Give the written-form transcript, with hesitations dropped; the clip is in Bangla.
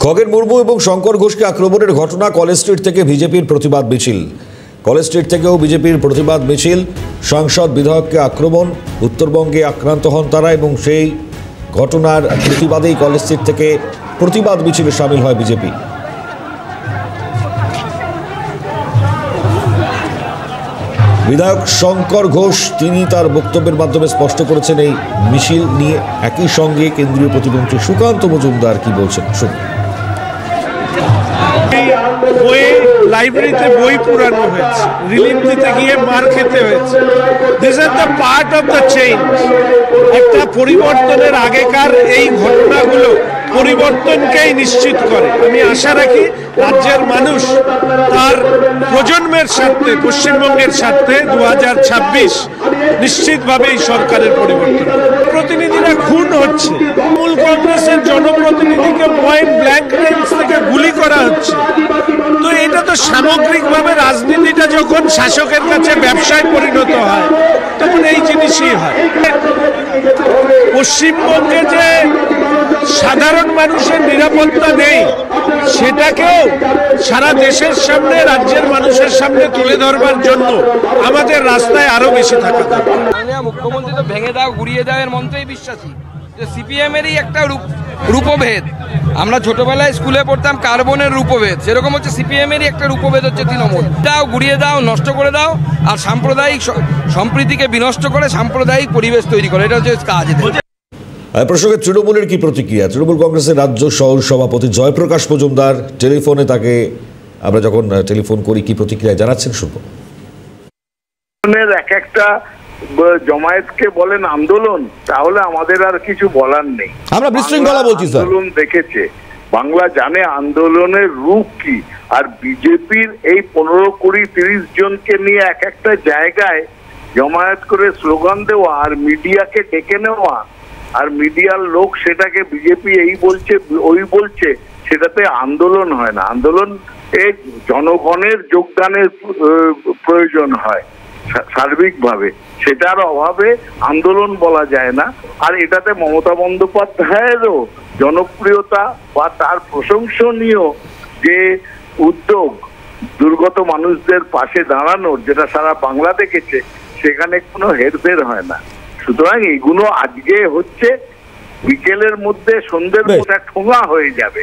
খগেন মুর্মু এবং শঙ্কর ঘোষকে আক্রমণের ঘটনা কলেজ স্ট্রিট থেকে বিজেপির প্রতিবাদ মিছিল। কলেজ স্ট্রিট থেকেও বিজেপির প্রতিবাদ মিছিল। সাংসদ বিধায়ককে আক্রমণ, উত্তরবঙ্গে আক্রান্ত হন তারা এবং সেই ঘটনার প্রতিবাদেই কলেজ স্ট্রিট থেকে প্রতিবাদ মিছিলে সামিল হয় বিজেপি। বিধায়ক শঙ্কর ঘোষ তিনি তার বক্তব্যের মাধ্যমে স্পষ্ট করেছেন এই মিছিল নিয়ে। একই সঙ্গে কেন্দ্রীয় প্রতিমন্ত্রী সুকান্ত মজুমদার কি বলছেন শুনুন। লাইব্রেরিতে বই পুরানো হয়েছে, রিলিফ দিতে গিয়ে মার খেতে হয়েছে। This are the part of the change. একটা পরিবর্তনের আগেকার এই ঘটনাগুলো পরিবর্তনকেই নিশ্চিত করে। আমি আশা রাখি রাজ্যের মানুষ তার প্রজন্মের স্বার্থে, পশ্চিমবঙ্গের স্বার্থে 2026 নিশ্চিতভাবেই সরকারের পরিবর্তন। প্রতিনিধিরা খুন হচ্ছে, তৃণমূল কংগ্রেসের জনপ্রতিনিধিকে পয়েন্ট ব্ল্যাঙ্ক রেঞ্জ থেকে গুলি করা হচ্ছে। তো এটা তো সামগ্রিকভাবে রাজনীতিটা যখন শাসকের কাছে ব্যবসায় পরিণত হয় তখন এই জিনিসই হয়। পশ্চিমবঙ্গে যে সাধারণ মানুষের নিরাপত্তা নেই সেটাকেও সারা দেশের সামনে, রাজ্যের মানুষের সামনে তুলে ধরবার জন্য আমাদের রাস্তায় আরো বেশি থাকা দরকার। মুখ্যমন্ত্রী তো ভেঙে দাও গুড়িয়ে দাও এর মন্ত্রেই বিশ্বাসী। সিপিএম এরই একটা রূপভেদ। আমরা ছোটবেলায় স্কুলে পড়তাম কার্বনের রূপভেদ, সেরকম হচ্ছে সিপিএম এরই একটা রূপভেদ হচ্ছে তৃণমূল। দাও গুড়িয়ে দাও, নষ্ট করে দাও, আর সাম্প্রদায়িক সম্প্রীতিকে বিনষ্ট করে সাম্প্রদায়িক পরিবেশ তৈরি করে, এটা হচ্ছে কাজ। প্রসঙ্গে তৃণমূলের কি প্রতিক্রিয়া? তৃণমূল কংগ্রেসের রাজ্য সহ সভাপতি জয়প্রকাশ মজুমদার টেলিফোনে, তাকে আমরা যখন টেলিফোন করি কি প্রতিক্রিয়া জানাচ্ছেন শুনবো। এক একটা জমায়েতকে বলেন আন্দোলন, তাহলে আমাদের আর কিছু বলার নেই। আমরা বিশৃঙ্খলা বলছি স্যার। আন্দোলন দেখেছে, বাংলা জানে আন্দোলনের রূপ কি। আর বিজেপির এই 15, 20, 30 জনকে নিয়ে এক একটা জায়গায় জমায়েত করে স্লোগান দেওয়া আর মিডিয়াকে ডেকে নেওয়া, আর মিডিয়ার লোক সেটাকে বিজেপি এই বলছে ওই বলছে, সেটাতে আন্দোলন হয় না। আন্দোলন জনগণের যোগদানের প্রয়োজন হয় সার্বিকভাবে, সেটার অভাবে আন্দোলন বলা যায় না। আর এটাতে মমতা বন্দ্যোপাধ্যায়েরও জনপ্রিয়তা বা তার প্রশংসনীয় যে উদ্যোগ দুর্গত মানুষদের পাশে দাঁড়ানোর, যেটা সারা বাংলা দেখেছে, সেখানে কোনো হেরফের হয় না। সুতরাং এগুলো আজকে হচ্ছে, বিকেলের মধ্যে সন্ধ্যের মধ্যে ঠোঙা হয়ে যাবে।